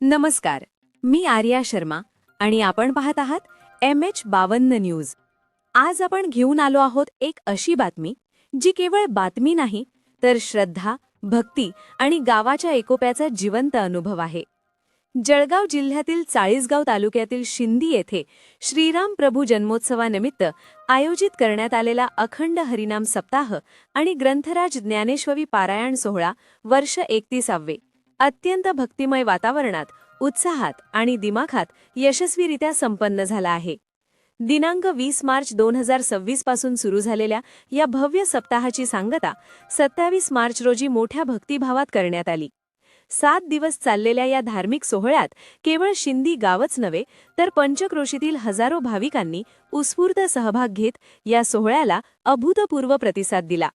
नमस्कार, मी आर्या शर्मा आणि आपण पाहत आहात MH52 न्यूज। आज आपण घेऊन आलो आहोत एक अशी बातमी जी केवळ बातमी नाही तर श्रद्धा, भक्ती आणि गावाच्या एकोप्याचा जिवंत अनुभव आहे। जळगाव जिल्ह्यातील चाळीसगाव तालुक्यातील शिंदी येथे श्रीराम प्रभू जन्मोत्सवानिमित्त आयोजित करण्यात आलेला अखंड हरिनाम सप्ताह आणि ग्रंथराज ज्ञानेश्वरी पारायण सोहळा वर्ष 31वे अत्यंत भक्तिमय वातावरणात, उत्साहात आणि दिमाखात यशस्वीरित्या संपन्न झाला आहे। दिनांक 20 मार्च 2026 पासून सुरू झालेल्या या भव्य सप्ताहाची सांगता 27 मार्च रोजी मोठ्या भक्तिभावात करण्यात आली। 7 दिवस चाललेल्या या धार्मिक सोहळ्यात केवळ शिंदी गावच नव्हे तर पंचक्रोशीतील हजारो भाविकांनी उत्स्फूर्त सहभाग घेत या सोहळ्याला अभूतपूर्व प्रतिसाद दिला।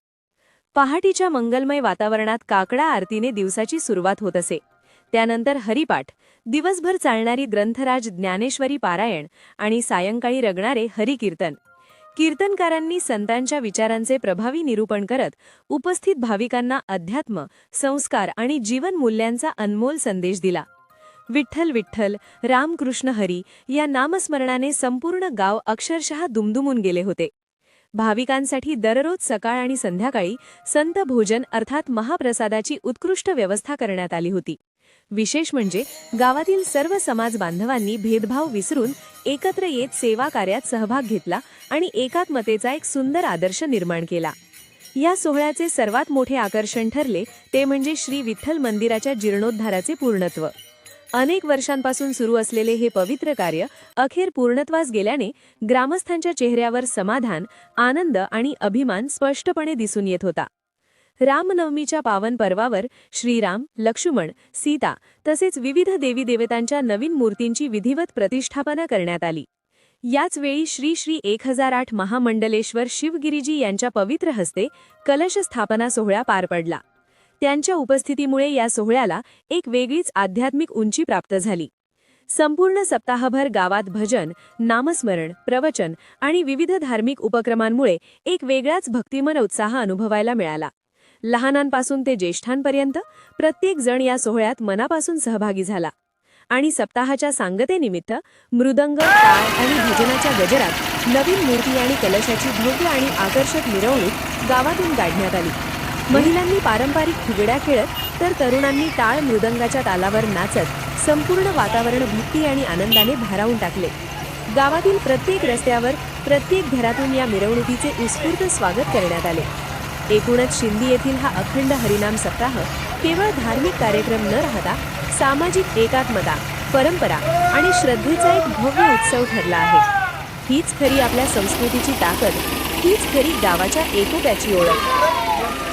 पहाटेच्या मंगलमय वातावरणात काकडा आरतीने दिवसाची सुरुवात होत असे। त्यानंतर हरिपाठ, दिवसभर चालणारी ग्रंथराज ज्ञानेश्वरी पारायण आणि सायंकाळी रगणारे हरिकीर्तन। कीर्तनकारांनी संतांच्या विचारांचे प्रभावी निरूपण करत उपस्थित भाविकांना अध्यात्म, संस्कार आणि जीवन मूल्यांचा अनमोल संदेश दिला। विठ्ठल विठ्ठल, रामकृष्ण हरी या नामस्मरणाने संपूर्ण गाव अक्षरशः दुमदुमून गेले होते। भाविकांसाठी दररोज सकाळ आणि संध्याकाळी संत भोजन अर्थात महाप्रसादाची उत्कृष्ट व्यवस्था करण्यात आली होती। विशेष म्हणजे गावातील सर्व समाज बांधवांनी भेदभाव विसरून एकत्र येत सेवा कार्यात सहभाग घेतला आणि एकात्मतेचा एक सुंदर आदर्श निर्माण केला। या सोहळ्याचे सर्वात मोठे आकर्षण ठरले ते म्हणजे श्री विठ्ठल मंदिराच्या जीर्णोद्धाराचे पूर्णत्व। अनेक वर्षांपासून सुरू असलेले हे पवित्र कार्य अखेर पूर्णत्वास गेल्याने ग्रामस्थांच्या चेहऱ्यावर समाधान, आनंद आणि अभिमान स्पष्टपणे दिसून येत होता। रामनवमीच्या पावन पर्वावर श्रीराम, लक्ष्मण, सीता तसेच विविध देवी देवतांच्या नवीन मूर्तींची विधिवत प्रतिष्ठापना करण्यात आली। याच वेळी श्री श्री 1008 महामंडलेश्वर शिवगिरीजी यांच्या पवित्र हस्ते कलश स्थापना सोहळा पार पडला। त्यांच्या उपस्थितीमुळे या सोहळ्याला एक वेगळीच आध्यात्मिक उंची प्राप्त झाली। संपूर्ण सप्ताहभर गावात भजन, नामस्मरण, प्रवचन आणि विविध धार्मिक उपक्रमांमुळे एक वेगळाच भक्तिमय उत्साह अनुभवायला मिळाला। लहानांपासून ते ज्येष्ठांपर्यंत प्रत्येक जण या सोहळ्यात मनापासून सहभागी झाला आणि सप्ताहाच्या सांगतेनिमित्त मृदंग, टाळ आणि भजनाच्या गजरात नवीन मूर्ती आणि कलशाची भव्य आणि आकर्षक मिरवणूक गावातून काढण्यात आली। महिलांनी पारंपरिक फुगड्या खेळत तर तरुणांनी टाळ मृदंगाच्या तालावर नाचत संपूर्ण वातावरण भक्ती आणि आनंदाने भारावून टाकले। गावातील प्रत्येक रस्त्यावर, प्रत्येक घरातून या मिरवणुकीचे उत्स्फूर्त स्वागत करण्यात आले। एकूणच शिंदी येथील हा अखंड हरिनाम सप्ताह केवळ धार्मिक कार्यक्रम न राहता सामाजिक एकात्मता, परंपरा आणि श्रद्धेचा एक भव्य उत्सव ठरला आहे। हीच खरी आपल्या संस्कृतीची ताकद, हीच खरी गावाच्या एकोप्याची ओळख।